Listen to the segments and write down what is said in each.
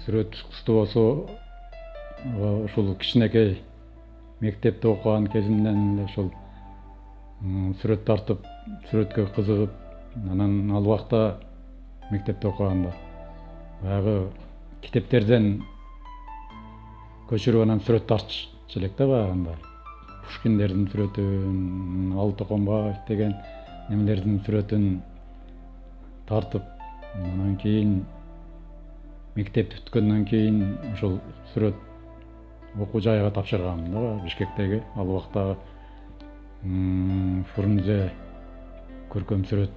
сүрөт чыккычтуу болсо ушул кичинекей мектепте окуган кезимден эле ушул сүрөт тартып, сүрөткө кызыгып, анан ал убакта мектепте окуганда баягы китептерден көчүрүп анан сүрөт тартчу элек да баягында. Пушкиндердин сүрөтүн, Алы Токонбаев деген немелердин сүрөтүн тартып, анан кийин мектеп бүткөндөн кийин ошол сүрөт окуу жайга тапшырганмын да, Бишкектеги ал убактагы Фрунзе көркөм сүрөт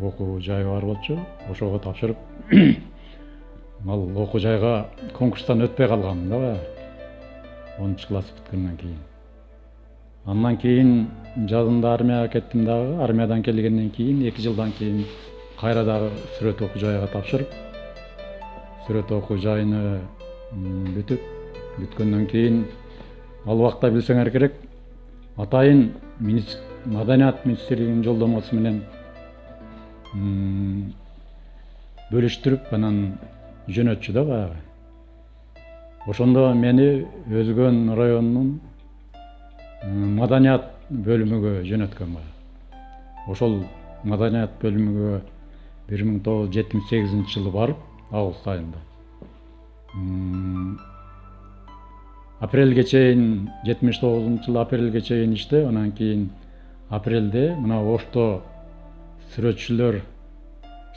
окуу жайы бар болчу, ошого тапшырып ал окуу жайга конкурстан өтпөй калганмын да, 10-класс бүткөндөн кийин. Андан кийин жазында армияга кеттим дагы. Армиядан келгенден кийин 2 жылдан кийин кайра дагы сүрөт окуу жайга тапшырып, сүрөт окуу жайыны бүткөндөн кийин ал убакта билсеңер керек, атайын Маданият министрлигинин жолдомосу менен бөлүштүрүп анан жөнөтчү да баягы. Ошондо мени Өзгөн районунун маданият бөлүмүгө жөнөткөн баягы. Ошол маданият бөлүмүгө 1978 жылы барып, август айында. Апрелге чейин, 79 жылы апрелге чейин иштеп, анан кийин апрелде мына Ошто сүрөтчүлөр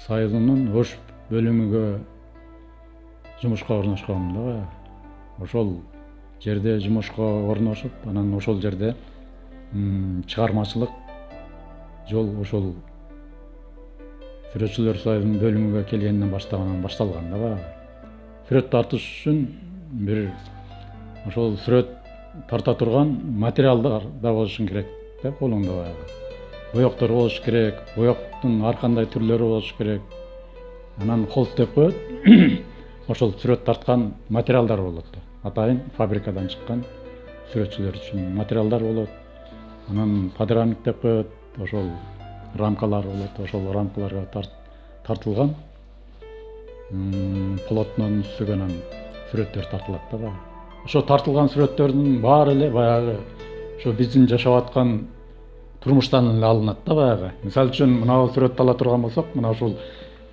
союзунун Ош бөлүмүгө жумушка орношконмун да баягы. Ошол жерде жумушка орношуп, анан ошол жерде чыгармачылык жол ошол сүрөтчүлөр союзунун бөлүмүгө келгенден башталган да баягы. Сүрөт тартыш үчүн бир ошол сүрөт тарта турган материалдар да болушу керек да, колуңда баягы. Боектор болуш керек, боектун ар кандай түрлөрү болуш керек. Анан холст деп коет. Ошол сүрөт тарткан материалдар болот да. Атайын фабрикадан чыккан сүрөтчүлөр үчүн материалдар болот. Анан подрамник деп коет. Ошол рамкалар болот. Ошол рамкаларга тартылган полотнону түзгөн сүрөттөр тартылат да баягы. Ошо тартылган сүрөттөрдүн баары эле баягы ошо биздин жашап аткан турмуштан эле алынат да баягы. Мисалы үчүн мына сүрөттү ала турган болсок, мына ушул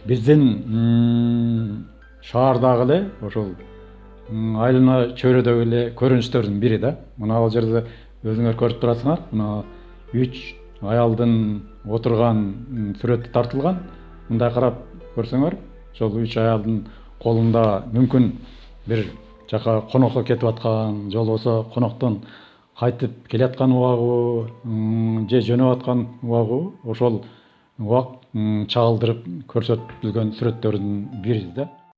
биздин шаардагы эле ошол айлана чөйрөдөгү эле көрүнүштөрдүн бири да. Мына ал жерде өзүңөр көрүп турасыңар. Мына 3 аялдын отурган сүрөтү тартылган. Мындай карап көрсөңөр, ошол 3 аялдын колунда мүмкүн бир жака конокко кетип аткан, же болбосо коноктон кайтып келаткан убагы, же жөнөп аткан убагы ошол убак чагылдырып көрсөтүлгөн сүрөттөрдүн бири да.